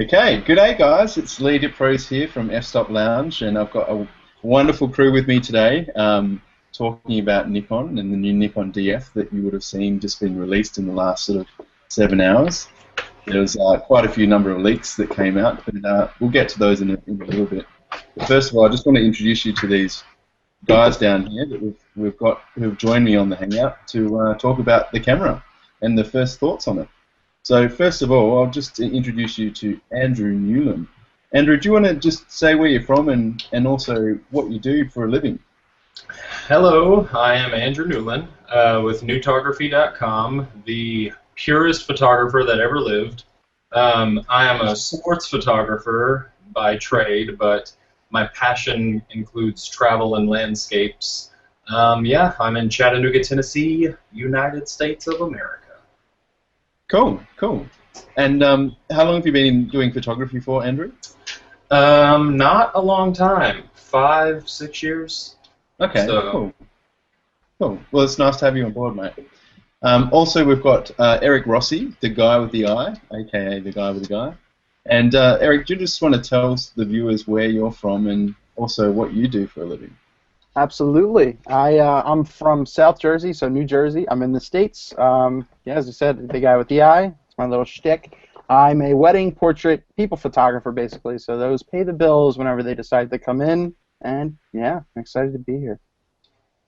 Okay, good day, guys. It's Lee DeProse here from F-Stop Lounge, and I've got a wonderful crew with me today, talking about Nikon and the new Nikon DF that you would have seen just been released in the last sort of 7 hours. There was quite a few number of leaks that came out, but we'll get to those in a little bit. But first of all, I just want to introduce you to these guys down here that we've got who've joined me on the Hangout to talk about the camera and the first thoughts on it. So first of all, I'll just introduce you to Andrew Newland. Andrew, do you want to just say where you're from and also what you do for a living? Hello, I am Andrew Newland with Newtography.com, the purest photographer that ever lived. I am a sports photographer by trade, but my passion includes travel and landscapes. Yeah, I'm in Chattanooga, Tennessee, United States of America. Cool, cool. And how long have you been doing photography for, Andrew? Not a long time. 5, 6 years. Okay, so. Cool. Cool. Well, it's nice to have you on board, mate. Also, we've got Eric Rossi, the guy with the eye, aka the guy with the guy. And Eric, do you just want to tell the viewers where you're from and also what you do for a living? Absolutely. I'm from South Jersey, so New Jersey. I'm in the States. Yeah, as I said, the guy with the eye. It's my little shtick. I'm a wedding portrait people photographer, basically. So those pay the bills whenever they decide to come in. And yeah, I'm excited to be here.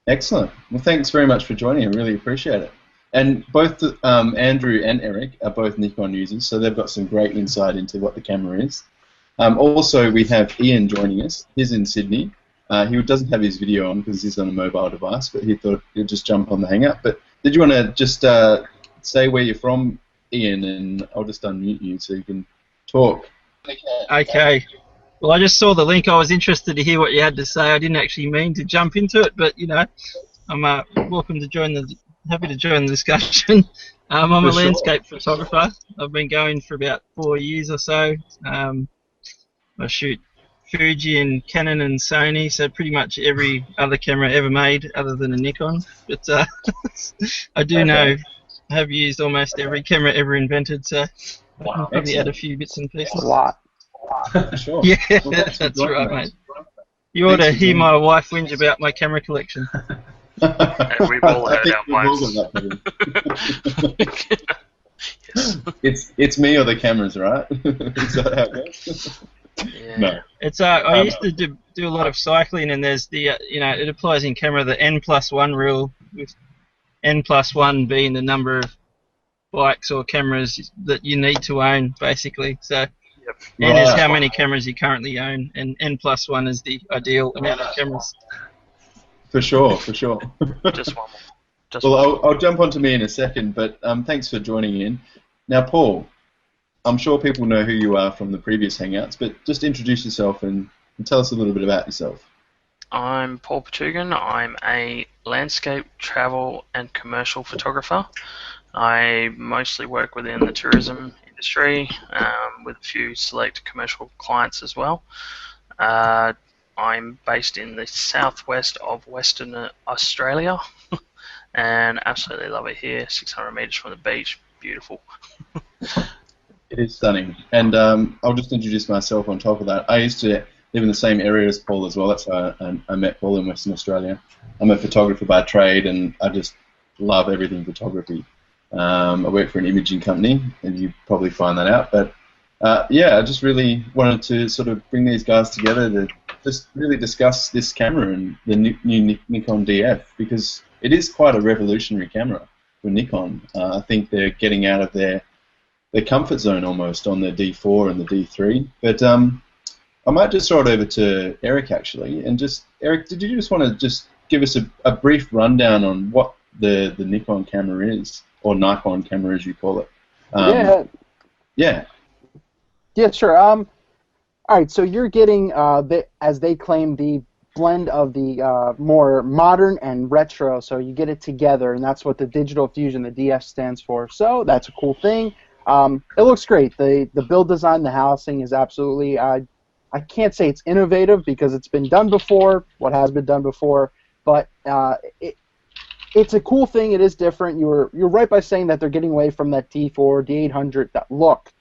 Excellent. Well, thanks very much for joining. I really appreciate it. And both Andrew and Eric are both Nikon users, so they've got some great insight into what the camera is. Also, we have Ian joining us. He's in Sydney. He doesn't have his video on because he's on a mobile device, but he thought he'd just jump on the Hangout. But did you want to just say where you're from, Ian, and I'll just unmute you so you can talk. Okay. Well, I just saw the link. I was interested to hear what you had to say. I didn't actually mean to jump into it, but you know, I'm welcome to join happy to join the discussion. I'm a landscape photographer. I've been going for about 4 years or so. I shoot Fuji and Canon and Sony, so pretty much every other camera ever made other than a Nikon. But I do know I have used almost every camera ever invented, so I'll probably add a few bits and pieces. A lot. Sure. Yeah, Well, that's right, mate. You ought to hear my wife whinge about my camera collection. And we've all heard our wives. Yes. It's me or the cameras, right? Is that how it goes? Yeah. No. It's I used to do a lot of cycling, and there's the it applies in camera the N+1 rule, with N+1 being the number of bikes or cameras that you need to own, basically. So N is how many cameras you currently own, and N+1 is the ideal amount of cameras. For sure, for sure. Just one more. Well, I'll jump onto me in a second, but thanks for joining in. Now, Paul, I'm sure people know who you are from the previous Hangouts, but just introduce yourself and tell us a little bit about yourself. I'm Paul Patugan. I'm a landscape, travel, and commercial photographer. I mostly work within the tourism industry with a few select commercial clients as well. I'm based in the southwest of Western Australia and absolutely love it here. 600 metres from the beach. Beautiful. It is stunning. And I'll just introduce myself on top of that. I used to live in the same area as Paul as well. That's how I met Paul in Western Australia. I'm a photographer by trade, and I just love everything photography. I work for an imaging company, and you probably find that out. But yeah, I just really wanted to sort of bring these guys together to just really discuss this camera and the new Nikon DF, because it is quite a revolutionary camera for Nikon. I think they're getting out of their comfort zone almost on the D4 and the D3. But I might just throw it over to Eric actually, and just Eric, did you just want to just give us a brief rundown on what the Nikon camera is, or Nikon camera as you call it? Yeah, sure. All right, so you're getting, as they claim, the blend of the more modern and retro, so you get it together, and that's what the digital fusion, the DF, stands for. So that's a cool thing. It looks great. The build design, the housing is absolutely, I can't say it's innovative because it's been done before, what has been done before, but it's a cool thing. It is different. You're right by saying that they're getting away from that D4, D800, that look.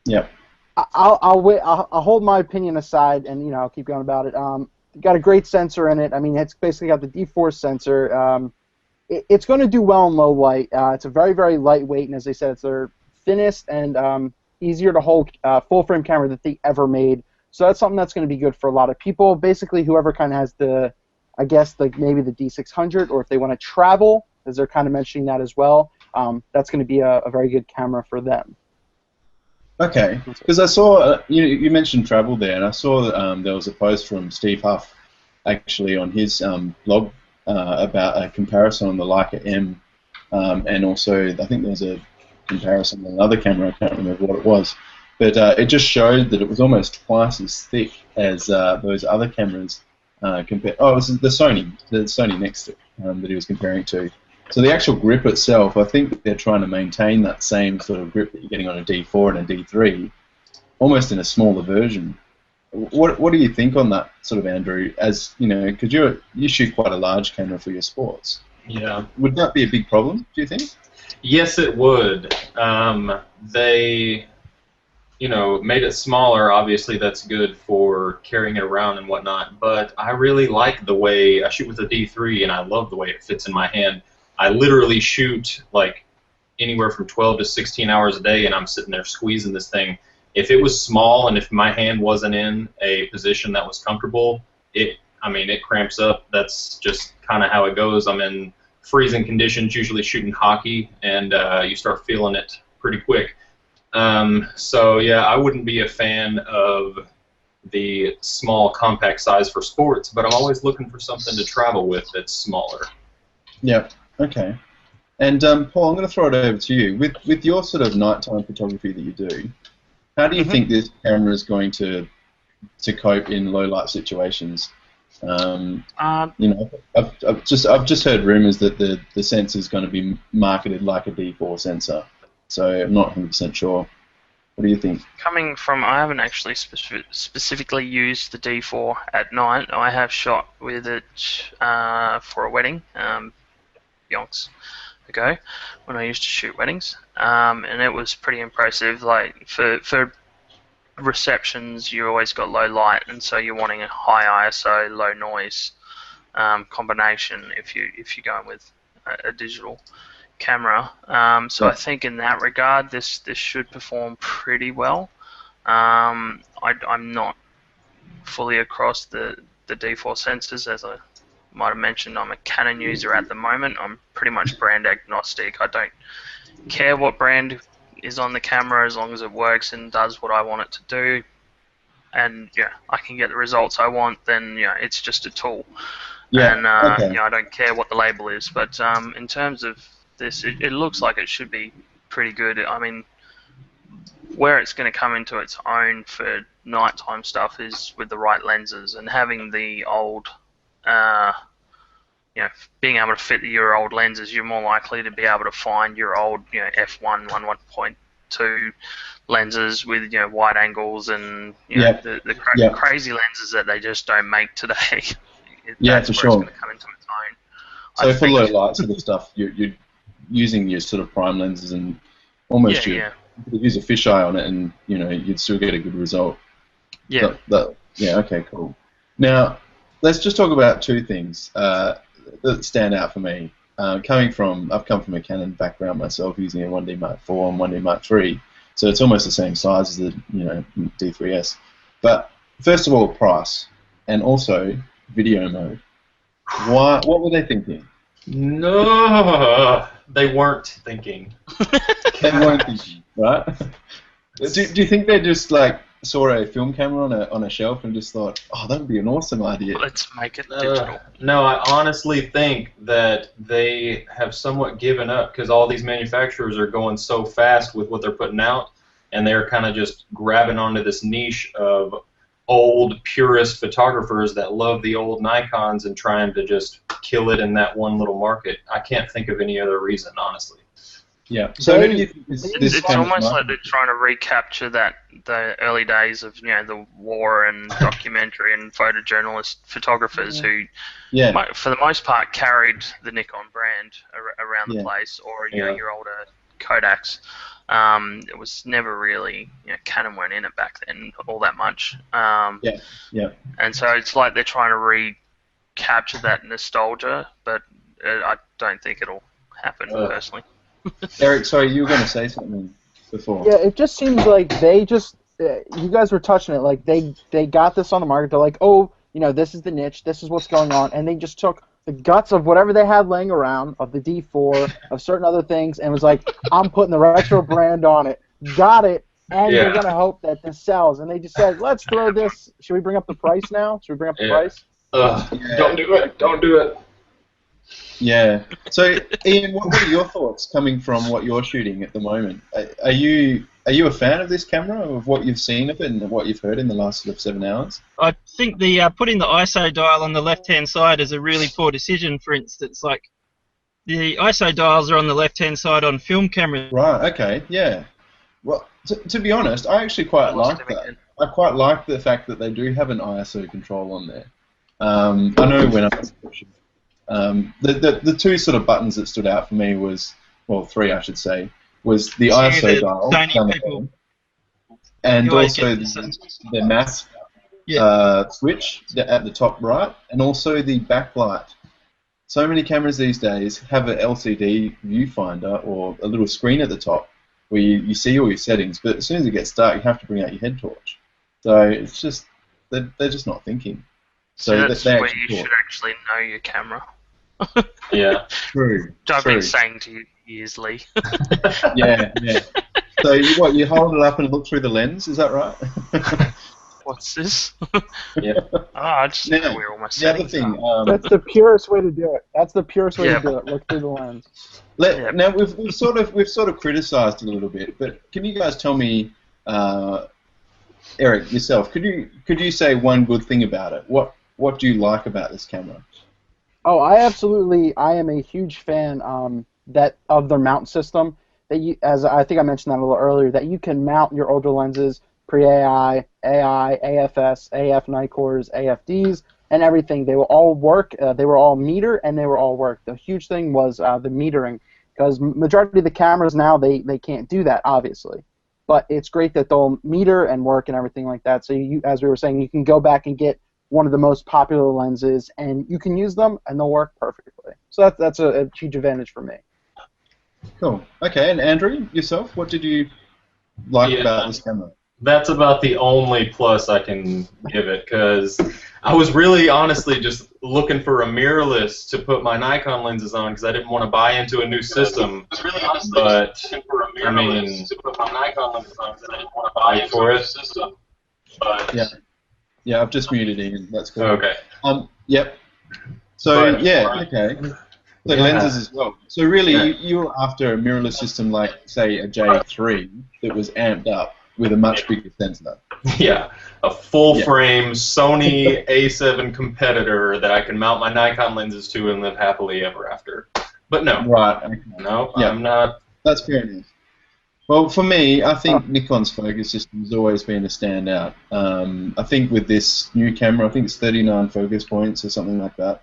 Yep. I'll hold my opinion aside, and I'll keep going about it. Got a great sensor in it. I mean, it's basically got the D4 sensor. It's going to do well in low light. It's a very, very lightweight, and as I said, it's their thinnest and easier to hold full frame camera that they ever made. So that's something that's going to be good for a lot of people. Basically, whoever kind of has I guess maybe the D600, or if they want to travel, as they're kind of mentioning that as well, that's going to be a very good camera for them. Okay, because I saw you mentioned travel there, and I saw that there was a post from Steve Huff actually on his blog about a comparison on the Leica M, and also I think there was a comparison on another camera. I can't remember what it was, but it just showed that it was almost twice as thick as those other cameras. It was the Sony next to that he was comparing to. So the actual grip itself, I think they're trying to maintain that same sort of grip that you're getting on a D4 and a D3, almost in a smaller version. What do you think on that, sort of, Andrew? As because you shoot quite a large camera for your sports. Yeah. Would that be a big problem? Do you think? Yes, it would. They, made it smaller. Obviously, that's good for carrying it around and whatnot. But I really like the way I shoot with a D3, and I love the way it fits in my hand. I literally shoot like anywhere from 12 to 16 hours a day, and I'm sitting there squeezing this thing. If it was small and if my hand wasn't in a position that was comfortable, it cramps up. That's just kind of how it goes. I'm in freezing conditions, usually shooting hockey, and you start feeling it pretty quick. So yeah, I wouldn't be a fan of the small compact size for sports, but I'm always looking for something to travel with that's smaller. Yeah. Okay. And Paul, I'm going to throw it over to you. With your sort of nighttime photography that you do, how do you think this camera is going to cope in low light situations? I've just heard rumors that the sensor is going to be marketed like a D4 sensor, so I'm not 100% sure. What do you think? Coming from, I haven't actually specifically used the D4 at night. I have shot with it for a wedding, yonks ago, when I used to shoot weddings, and it was pretty impressive. Like for receptions, you always got low light, and so you're wanting a high ISO, low noise combination if you're going with a digital camera. So I think in that regard, this should perform pretty well. I'm not fully across the D4 sensors, as I might have mentioned. I'm a Canon user at the moment. I'm pretty much brand agnostic. I don't care what brand is on the camera as long as it works and does what I want it to do, and I can get the results I want. Then it's just a tool, and I don't care what the label is. But in terms of this, it looks like it should be pretty good. I mean, where it's going to come into its own for nighttime stuff is with the right lenses, and having the old being able to fit your old lenses, you're more likely to be able to find your old f1 1.2 lenses with wide angles and the crazy lenses that they just don't make today. That's for sure. It's going to come into its own. So for low light sort of stuff, you're using your sort of prime lenses and almost you could use a fisheye on it, and you'd still get a good result. Yeah. Okay, cool. Now let's just talk about two things that stand out for me. I've come from a Canon background myself, using a 1D Mark IV and 1D Mark III, so it's almost the same size as the D3S. But first of all, price, and also video mode. What were they thinking? No, they weren't thinking. They weren't thinking, right? Do you think they just saw a film camera on a shelf and just thought, oh, that would be an awesome idea? Let's make it digital. No, I honestly think that they have somewhat given up because all these manufacturers are going so fast with what they're putting out, and they're kind of just grabbing onto this niche of old purist photographers that love the old Nikons and trying to just kill it in that one little market. I can't think of any other reason, honestly. Yeah. So it's almost like they're trying to recapture the early days of the war and documentary and photojournalist photographers who, for the most part, carried the Nikon brand around the place, or your older Kodaks. It was never really, Canon weren't in it back then all that much. Yeah. And so it's like they're trying to recapture that nostalgia, but I don't think it'll happen personally. Eric, sorry, you were going to say something before. Yeah, it just seems like they just, you guys were touching it, like they got this on the market. They're like, oh, this is the niche, this is what's going on, and they just took the guts of whatever they had laying around, of the D4, of certain other things, and was like, I'm putting the retro brand on it. Got it, and we're going to hope that this sells. And they just said, let's throw this, should we bring up the price now? Should we bring up the price? Don't do it. Don't do it. Yeah. So, Ian, what are your thoughts coming from what you're shooting at the moment? Are you a fan of this camera, of what you've seen of it and what you've heard in the last sort of 7 hours? I think the putting the ISO dial on the left-hand side is a really poor decision. For instance, like the ISO dials are on the left-hand side on film cameras. Right. Okay. Yeah. Well, to be honest, I actually quite like that. I quite like the fact that they do have an ISO control on there. I know when I was pushing. The two sort of buttons that stood out for me was, well, three I should say, was the ISO dial down the bottom, and also the mask switch at the top right, and also the backlight. So many cameras these days have an LCD viewfinder or a little screen at the top where you see all your settings, but as soon as it gets dark, you have to bring out your head torch. So it's just, they're just not thinking. So that's where you should actually know your camera. Yeah. True. Which I've been saying to you years, Lee. Yeah. So you hold it up and look through the lens, is that right? What's this? Yeah. I just know where all my settings are. That's the purest way to do it. That's the purest way to do it. Look through the lens. Now we've sort of criticised it a little bit, but can you guys tell me, Eric, yourself, could you say one good thing about it? What do you like about this camera? Oh, I am a huge fan of their mount system. As I think I mentioned that a little earlier, that you can mount your older lenses, pre-AI, AI, AFS, AF Nicors, AFDs, and everything. They will all work. They were all meter, and they were all work. The huge thing was the metering, because majority of the cameras now, they can't do that, obviously. But it's great that they'll meter and work and everything like that. So you, as we were saying, you can go back and get one of the most popular lenses, and you can use them, and they'll work perfectly. So that's a huge advantage for me. Cool. Okay, and Andrew, yourself, what did you like about this camera? That's about the only plus I can give it, because I was really honestly just looking for a mirrorless to put my Nikon lenses on, because I didn't want to buy into a new system. But I mean, to put my Nikon lenses on, because I didn't want to buy for it. But yeah, I've just muted Ian. That's cool. Okay. Yep. So okay. So lenses as well. So really, you were after a mirrorless system like, say, a J3 that was amped up with a much bigger sensor. Yeah, a full-frame Sony A7 competitor that I can mount my Nikon lenses to and live happily ever after. But no. Right. Okay. No, I'm not. That's fair enough. Well, for me, I think Nikon's focus system has always been a standout. I think with this new camera, I think it's 39 focus points or something like that.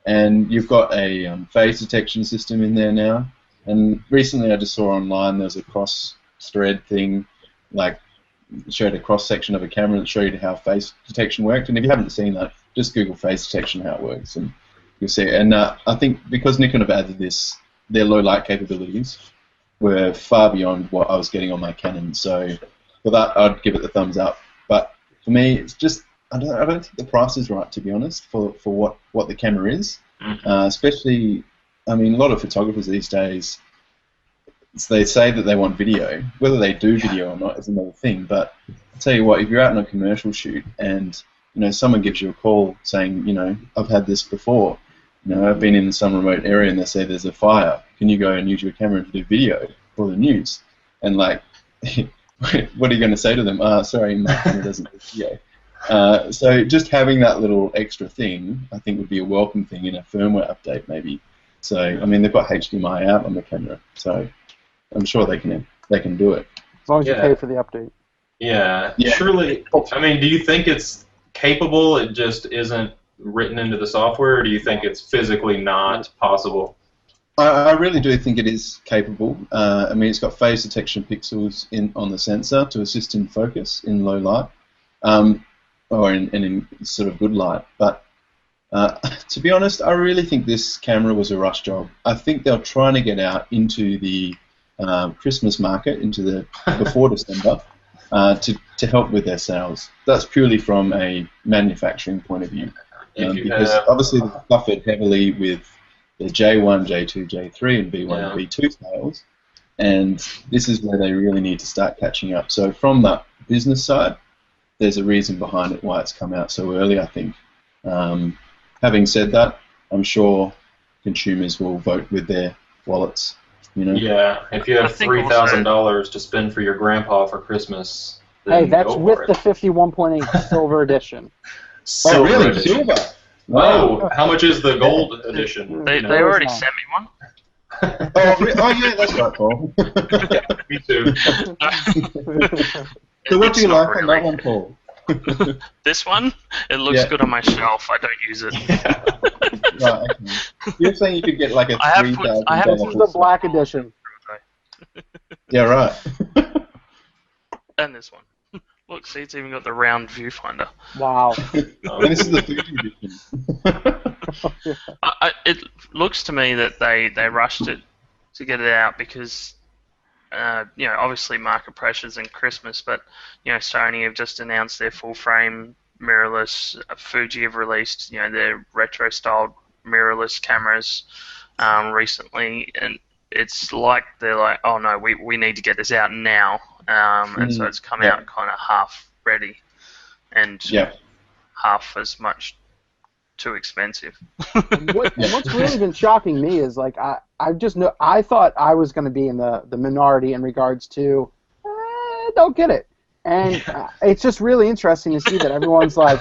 And you've got a phase detection system in there now. And recently I just saw online there's a cross-thread thing, like showed a cross-section of a camera that showed how face detection worked. And if you haven't seen that, just Google face detection, how it works, and you'll see it. And I think because Nikon have added this, their low light capabilities were far beyond what I was getting on my Canon. So for that, I'd give it the thumbs up. But for me, it's just I don't think the price is right, to be honest, for what the camera is. Especially, I mean, a lot of photographers these days, they say that they want video. Whether they do video or not is another thing. But I'll tell you what, if you're out on a commercial shoot and someone gives you a call saying, I've had this before. I've been in some remote area and they say there's a fire. Can you go and use your camera to do video for the news? And like, what are you going to say to them? Sorry, my camera doesn't do video. So just having that little extra thing, I think, would be a welcome thing in a firmware update, maybe. So I mean, they've got HDMI out on the camera, so I'm sure they can do it. As long as you pay for the update. Yeah, surely. I mean, do you think it's capable? It just isn't written into the software, or do you think it's physically not possible? I really do think it is capable. I mean, it's got phase detection pixels on the sensor to assist in focus in low light, or in sort of good light. But to be honest, I really think this camera was a rush job. I think they're trying to get out into the Christmas market, into the before December, to help with their sales. That's purely from a manufacturing point of view, because obviously they suffered heavily with the J1, J2, J3, and B1 and B2 sales, and this is where they really need to start catching up. So from that business side, there's a reason behind it why it's come out so early, I think. Having said that, I'm sure consumers will vote with their wallets. You know? Yeah, if you have $3,000 to spend for your grandpa for Christmas, hey, that's with the 51.8 silver edition. Silver really? edition. Silver? Wow. How much is the gold edition? They already sent me one. Oh, yeah, that's right, Paul. Yeah, me too. So what do you like on really. that one, Paul? This one? It looks good on my shelf. I don't use it. Right, okay. You're saying you could get like a $3,000. This is the black edition. Yeah, right. And this one. Look, see, it's even got the round viewfinder. Wow. And this is the Fuji edition. It looks to me that they rushed it to get it out because, obviously market pressures and Christmas, but, Sony have just announced their full-frame mirrorless. Fuji have released, their retro-styled mirrorless cameras recently, and it's like they're like, oh no, we need to get this out now, and so it's come out kind of half ready, and half as much too expensive. What's really been shocking me is like I thought I was going to be in the minority in regards to don't get it, and it's just really interesting to see that everyone's like,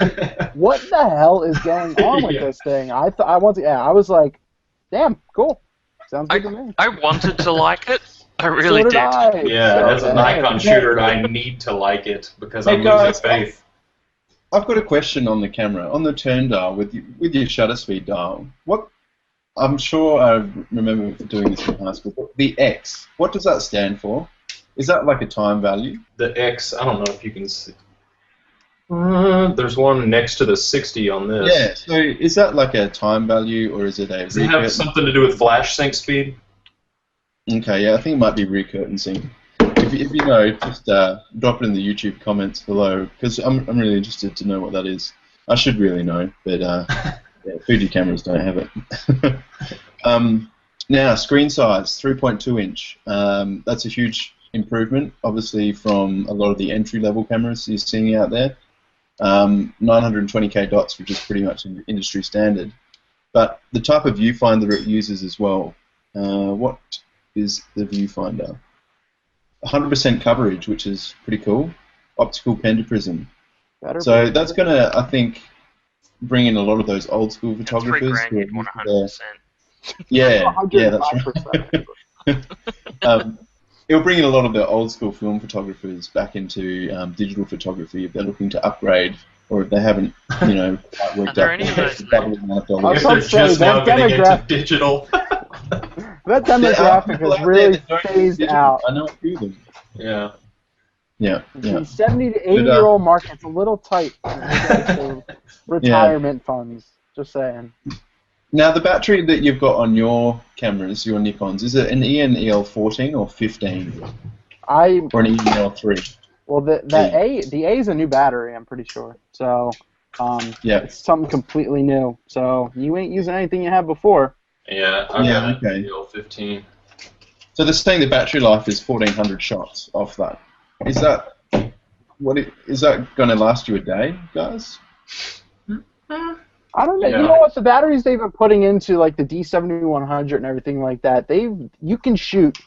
what the hell is going on with this thing? I was like, damn, cool. Sounds good to me. I wanted to like it. I really did. Yeah, as a Nikon shooter, I need to like it because I'm losing faith. I've got a question on the camera. On the turn dial, with your shutter speed dial, I'm sure I remember doing this in high school, but the X, what does that stand for? Is that like a time value? The X, I don't know if you can see. There's one next to the 60 on this. Yeah, so is that like a time value, or is it a... Does it have something to do with flash sync speed? Okay, yeah, I think it might be recurrent sync. If you know, just drop it in the YouTube comments below, because I'm really interested to know what that is. I should really know, but Fuji cameras don't have it. Now, screen size, 3.2 inch. That's a huge improvement, obviously, from a lot of the entry-level cameras you're seeing out there. 920K dots, which is pretty much industry standard. But the type of viewfinder it uses as well. What is the viewfinder? 100% coverage, which is pretty cool. Optical pentaprism. So that's going to, I think, bring in a lot of those old school photographers. $3,000 you'd want 100%. Yeah, that's right. It'll bring in a lot of the old school film photographers back into digital photography if they're looking to upgrade, or if they haven't, quite worked out. If they're just now getting into digital. That demographic has really phased out. I know a few of them. Yeah. The 70 to 80-year-old market's a little tight in regards to retirement funds. Just saying. Now, the battery that you've got on your cameras, your Nikons, is it an EN-EL14 or 15? Or an EN-EL3? Well, the A is a new battery, I'm pretty sure. So, it's something completely new. So, you ain't using anything you had before. Yeah, I've got an EL15. So they're saying the battery life is 1,400 shots off that. Is that going to last you a day, guys? I don't know. Yeah. You know what? The batteries they've been putting into like the D7100 and everything like that, you can shoot.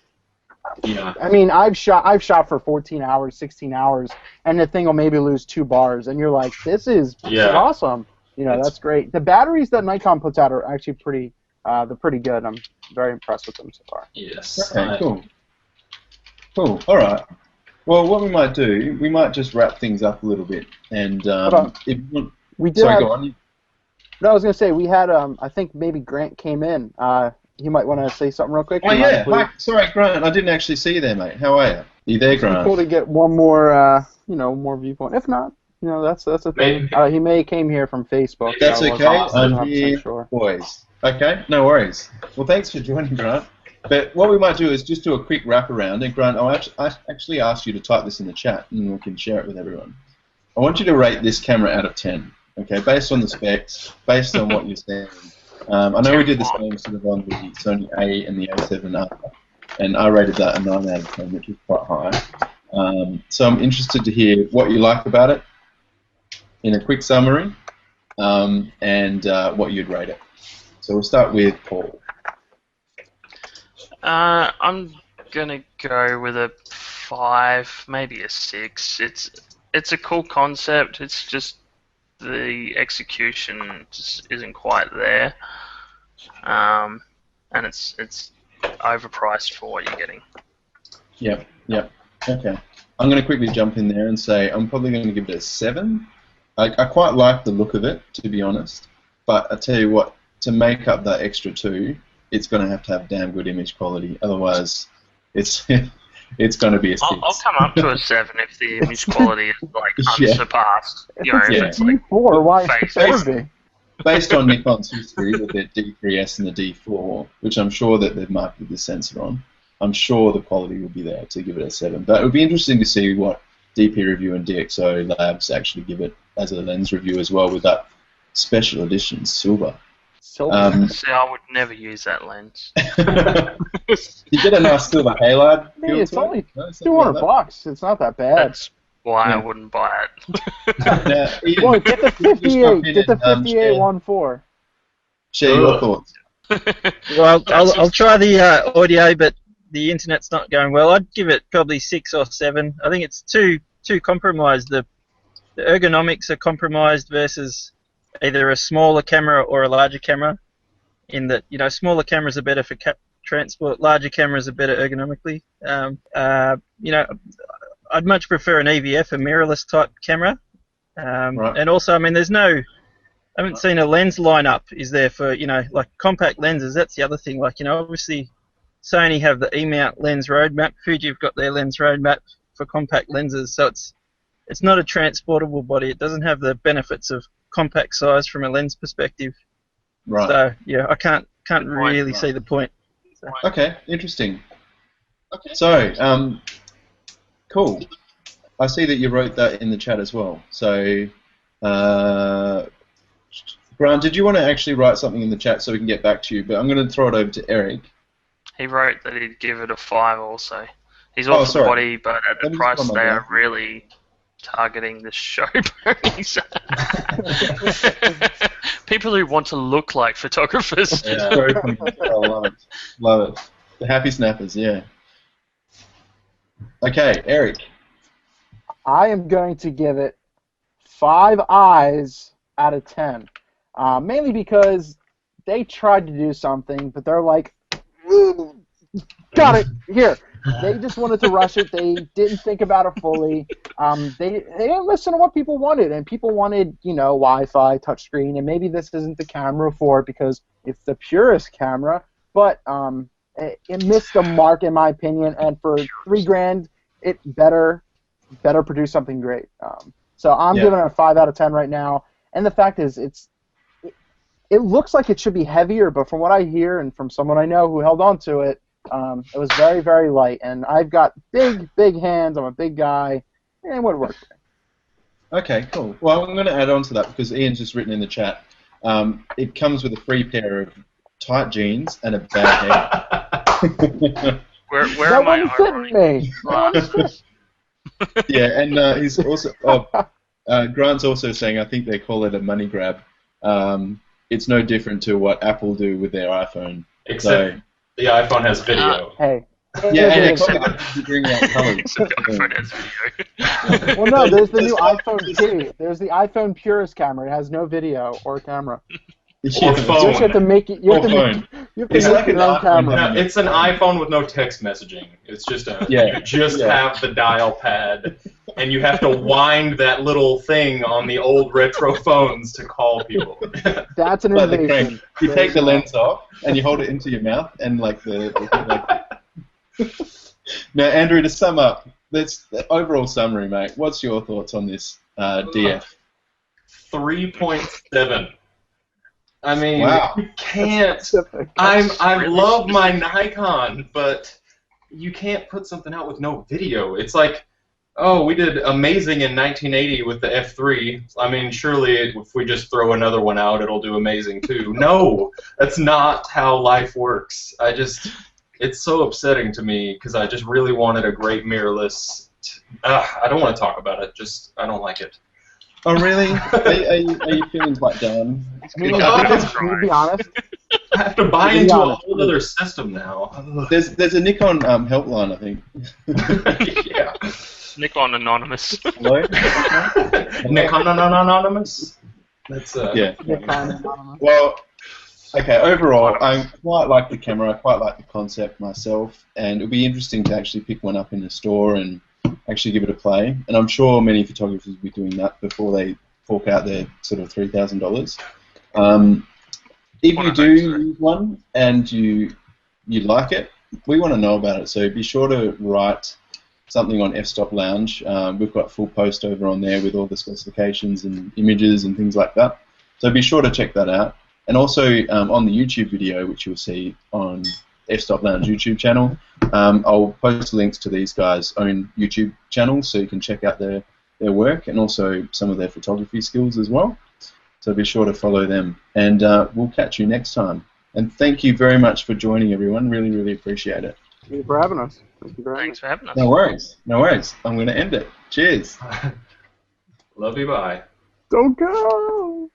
Yeah. I mean, I've shot for 14 hours, 16 hours, and the thing will maybe lose 2 bars, and you're like, this is awesome. That's great. The batteries that Nikon puts out are actually pretty. They're pretty good. I'm very impressed with them so far. Yes. Okay, cool. All right. Well, what we might do, we might just wrap things up a little bit, and if you want, go on. No, I was gonna say we had. I think maybe Grant came in. he might want to say something real quick. Oh yeah, hi. Sorry, Grant. I didn't actually see you there, mate. How are you? Are you there, Grant? It's cool to get one more, more viewpoint. If not, that's the thing. He may have came here from Facebook. That's so okay. I'm here, sure. boys. Okay, no worries. Well, thanks for joining, Grant. But what we might do is just do a quick wrap around. And Grant, I actually asked you to type this in the chat, and we can share it with everyone. I want you to rate this camera out of 10. Okay, based on the specs, based on what you're saying. I know we did the same sort of on the Sony A and the A7R, and I rated that a 9 out of 10, which is quite high. So I'm interested to hear what you like about it in a quick summary, and what you'd rate it. So we'll start with Paul. I'm gonna go with a 5, maybe a 6. It's a cool concept. It's just the execution just isn't quite there, and it's overpriced for what you're getting. Yep. Okay. I'm going to quickly jump in there and say I'm probably going to give it a 7. I quite like the look of it, to be honest, but I tell you what, to make up that extra 2, it's going to have damn good image quality. Otherwise, it's going to be a 6. I'll come up to a 7 if the image quality is like unsurpassed. If it's like D4, why should it be? Based on Nikon's history with their D3S and the D4, which I'm sure that they've marketed the sensor on, I'm sure the quality will be there to give it a 7. But it would be interesting to see what DP Review and DxO Labs actually give it as a lens review as well with that special edition silver. See, I would never use that lens. You get a nice silver halide. It's only $200. It's not that bad. That's why I wouldn't buy it. Well, get the 58. Get the 58 1.4. Share your thoughts. Well, I'll try the audio, but the internet's not going well. I'd give it probably 6 or 7. I think it's too compromised. The ergonomics are compromised versus either a smaller camera or a larger camera. In that, smaller cameras are better for transport, larger cameras are better ergonomically. I'd much prefer an EVF, a mirrorless type camera. Right. And also, I haven't seen a lens lineup. Is there for like compact lenses? That's the other thing. Like obviously, Sony have the E-mount lens roadmap. Fuji have got their lens roadmap for compact lenses. So it's not a transportable body. It doesn't have the benefits of compact size from a lens perspective. Right. So yeah, I can't really see the point. So. Okay, interesting. Okay. So, cool. I see that you wrote that in the chat as well. So, Grant, did you want to actually write something in the chat so we can get back to you? But I'm going to throw it over to Eric. He wrote that he'd give it a 5 also. He's all for the body, but at the price they are really targeting the show ponies. People who want to look like photographers. Yeah, very funny. I love it. Love it. The happy snappers, yeah. Okay, Eric. I am going to give it 5 eyes out of 10. Mainly because they tried to do something, but they're like, ooh, got it, here. They just wanted to rush it. They didn't think about it fully. They didn't listen to what people wanted, and people wanted, Wi-Fi, touchscreen, and maybe this isn't the camera for it because it's the purest camera, but it missed the mark in my opinion, and for $3,000, it better produce something great. So I'm giving it a 5 out of 10 right now, and the fact is it looks like it should be heavier, but from what I hear and from someone I know who held on to it, it was very, very light, and I've got big hands. I'm a big guy, and it would work. Okay, cool. Well, I'm going to add on to that because Ian's just written in the chat. It comes with a free pair of tight jeans and a bad head. Where am I fitting me? Yeah, and he's also Grant's also saying I think they call it a money grab. It's no different to what Apple do with their iPhone. Except the iPhone has video. Hey. Yeah, and it's probably bring out colors. The iPhone has video. Well, no, there's the new iPhone 2. There's the iPhone Purist camera. It has no video or camera. Or phone. You have to make it. You have to make your own camera. No, it's an iPhone with no text messaging. It's just you just have the dial pad. and you have to wind that little thing on the old retro phones to call people. That's an Like the innovation. crank. You take the lens off and you hold it into your mouth, and like Now, Andrew, to sum up, that's the overall summary, mate. What's your thoughts on this DF? 3.7. I mean, Wow. you can't. I love my Nikon, but you can't put something out with no video. It's like, oh, we did amazing in 1980 with the F3. I mean, surely if we just throw another one out, it'll do amazing too. No, that's not how life works. It's so upsetting to me because I just really wanted a great mirrorless. I don't want to talk about it. I don't like it. Oh, really? Are you feeling quite down? I mean, to be honest, I have to buy into a whole other system now. There's a Nikon helpline, I think. Yeah. Nikon Anonymous. Hello? Nikon Anonymous? That's Yeah. Nikon Anonymous. Well, okay, overall, I quite like the camera, I quite like the concept myself, and it'll be interesting to actually pick one up in the store and actually give it a play. And I'm sure many photographers will be doing that before they fork out their sort of $3,000. If you do use one and you like it, we want to know about it, so be sure to write something on F-Stop Lounge. We've got a full post over on there with all the specifications and images and things like that. So be sure to check that out. And also on the YouTube video, which you'll see on F-Stop Lounge YouTube channel, I'll post links to these guys' own YouTube channels so you can check out their work and also some of their photography skills as well. So be sure to follow them. And we'll catch you next time. And thank you very much for joining, everyone. Really, really appreciate it. Thank you for having us. Thanks for having us. No worries. No worries. I'm going to end it. Cheers. Love you, bye. Don't go!